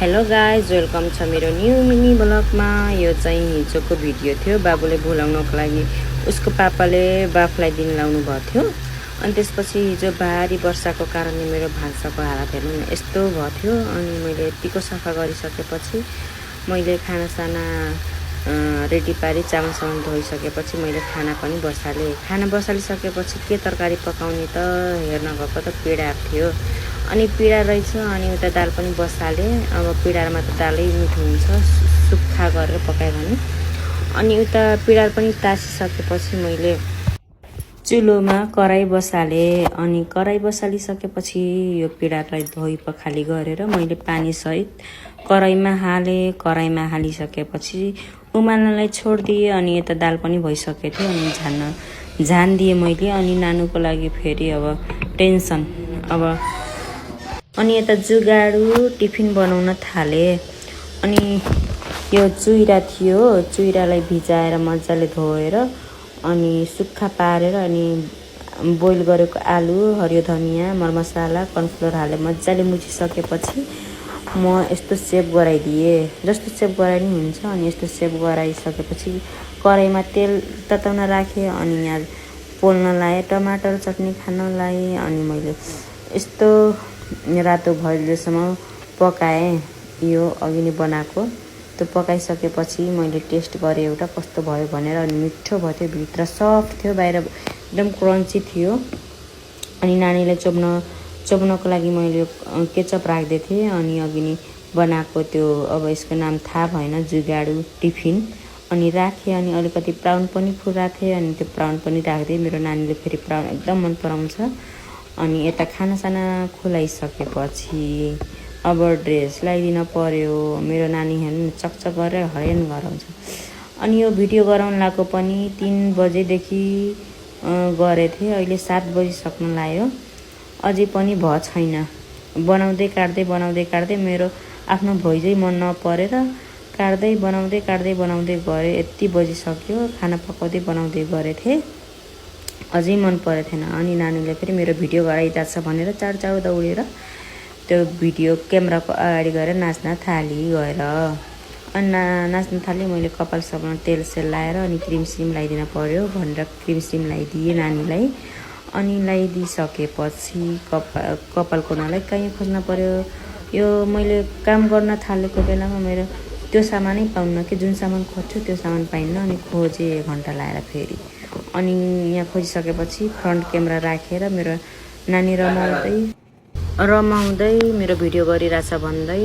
Hello guys, welcome छ मेरो new mini ब्लगमा। यो चाहिँ हिजोको भिडियो थियो। बाबुले बोलाउनको लागि उसको पापाले बाफलाई दिन लाउनु भएको थियो। अनि त्यसपछि हिजो भारी वर्षाको कारणले मेरो भान्साको हालत हेर्नु न यस्तो भएको थियो। अनि मैले यतिको सफा गरिसकेपछि मैले खानासाना रेडी पारी चामल सामान धोइसकेपछि मैले खाना पनि बसालेँ। खाना बसालिसकेपछि के तरकारी पकाउने त हेर्न गएको त पिडा थियो। अनि पिडा रहेछ। अनि उता दाल पनि बसालेँ। अब पिडामा त दालै मिठो हुन्छ सुक्खा गरेर पकायो भने। अनि उता पिडा पनि तासिसकेपछि मैले चुलोमा कराई बसालेँ। अनि कराई बसालिसकेपछि यो पिडालाई धोइ पखाली गरेर मैले पानीसहित कराईमा हालेँ। कराईमा हालिसकेपछि उमाल्नलाई छोडिदिएँ। अनि यता दाल पनि भइसकेको थियो। अनि झान दिएँ मैले। अनि नानुको लागि फेरि अब टेन्सन। अनि यता जुगाडु टिफिन बनाउन थालेँ। अनि यो चुइरा थियो, चुइरालाई भिजाएर मजाले धोएर अनि सुक्खा पारेर अनि बोइल गरेको आलु, हरियो धनियाँ, मरमसाला, कर्नफ्लोर हालेर मजाले मुछिसकेपछि म यस्तो सेभ गराइदिएँ। जस्तो सेभ गराइ नि हुन्छ। अनि यस्तो सेभ गराइसकेपछि कराईमा तेल तताउन राखेँ। अनि यहाँ पोल्न लाएँ, टमाटर चटनी खान लाएँ। अनि मैले यस्तो रातो भएसम्म पकाएँ। यो अघि नै बनाएको त्यो पकाइसकेपछि मैले टेस्ट गरेँ एउटा कस्तो भयो भनेर। अनि मिठो भयो थियो, भित्र सफ्ट थियो, बाहिर एकदम क्रन्ची थियो। अनि नानीलाई चोब्नको लागि मैले केचप राख्दै थिएँ। अनि अघि नै बनाएको त्यो अब यसको नाम थाहा भएन, जुगाडु टिफिन अनि राखेँ। अनि अलिकति प्राउन पनि फुराएको थिएँ। अनि त्यो प्राउन पनि राख्दै मेरो नानीले फेरि प्राउन एकदम मन पराउँछ। अनि यता खानासाना खुलाइसकेपछि अब ड्रेस लगाइदिन पर्यो। मेरो नानी हेर्नु चकचक गरेर हरेन गराउँछ। अनि यो भिडियो गराउन लागेको पनि 3 बजेदेखि गरेको थिएँ। अहिले 7 बजिसक्न लाग्यो, अझै पनि भयो छैन। बनाउँदै काट्दै मेरो आफ्नो भोइजै मन नपरेर काट्दै बनाउँदै गरेँ। यति बजिसक्यो। खाना पकाउँदै बनाउँदै गरेको थिएँ, अझै मन परेको थिएन। अनि नानीले फेरि मेरो भिडियो गराइदिएको छ भनेर चाउचाउ दौडेर त्यो भिडियो क्यामेराको अगाडि गएर नाच्न थाली गएर। अनि नाच्न थालेँ। मैले कपाल सपालमा तेल सेल लाएर अनि क्रिम सिम लगाइदिन पर्यो भनेर क्रिम सिम लगाइदिएँ नानीलाई। अनि लगाइदिइसकेपछि कपालको नलाई कहीँ खोज्न पर्यो। यो मैले काम गर्न थालेको बेलामा मेरो त्यो सामानै पाउन्न कि जुन सामान खोज्छु त्यो सामान पाइन्न। अनि खोजेँ 1 घन्टा लाएर फेरि। अनि यहाँ खोजिसकेपछि फ्रन्ट क्यामेरा राखेर मेरो नानी रमाउँदै मेरो भिडियो गरिरहेछ भन्दै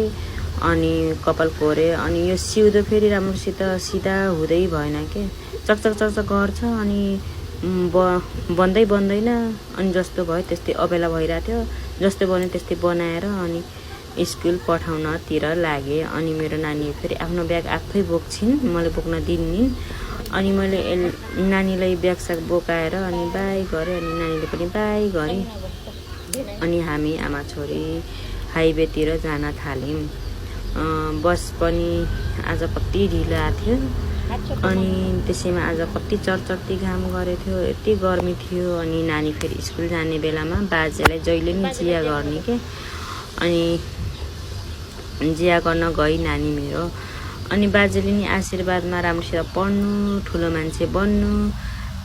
अनि कपाल कोरेँ। अनि यो सिउँदो फेरि राम्रोसित सिधा हुँदै भएन के, चकचक गर्छ। अनि बन्दैन। अनि जस्तो भयो त्यस्तै अबेला भइरहेको थियो। जस्तो बन्यो त्यस्तै बनाएर अनि स्कुल पठाउनतिर लागेँ। अनि मेरो नानी फेरि आफ्नो ब्याग आफै बोक्छिन्, मैले बोक्न दिन्निन्। अनि मैले नानीलाई ब्यागसाग बोकाएर अनि बाई गरेँ। अनि नानीले पनि बाई गरे। अनि हामी आमा छोरी हाइवेतिर जान थाल्यौँ। बस पनि आज कति ढिलो आएको थियो। अनि त्यसैमा आज कति चर्चक्ती घाम गरेको थियो, यति गर्मी थियो। अनि नानी फेरि स्कुल जाने बेलामा बाजेलाई जहिले नि जिया गर्ने के। अनि जिया गर्न गई नानी मेरो। अनि बाजेले नि आशीर्वादमा राम्रोसित पढ्नु, ठुलो मान्छे बन्नु,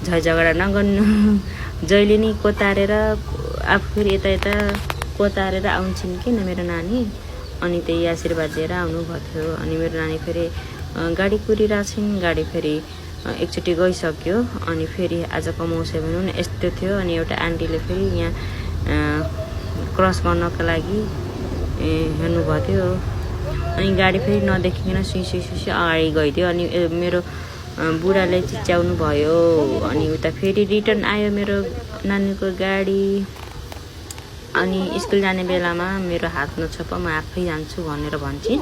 झगडा नगर्नु, जहिले नि कोतारेर आफू फेरि यता कोतारेर आउँछिन् किन मेरो नानी। अनि त्यही आशीर्वाद दिएर आउनुभएको थियो। अनि मेरो नानी फेरि गाडी कुरिरहेछिन्। गाडी फेरि एकचोटि गइसक्यो। अनि फेरि आजको मौसम हेर्नु न यस्तो थियो। अनि एउटा आन्टीले फेरि यहाँ क्रस गर्नको लागि हेर्नुभएको थियो। अनि गाडी फेरि नदेखिकन सुई अगाडि गइदियो। अनि मेरो बुढाले चिच्याउनु भयो। अनि उता फेरि रिटर्न आयो मेरो नानीको गाडी। अनि स्कुल जाने बेलामा मेरो हात नछोप, म आफै जान्छु भनेर भन्छन्।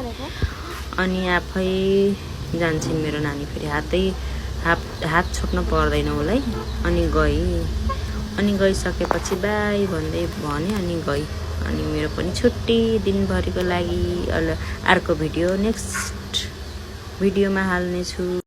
अनि आफै जान्छन् मेरो नानी फेरि हात छोप्न पर्दैन उसलाई। अनि गइसकेपछि बाई भन्दै भने अनि गई। अनि मेरो पनि छुट्टी दिनभरिको लागि। अर्को भिडियो नेक्स्ट भिडियोमा हाल्नेछु।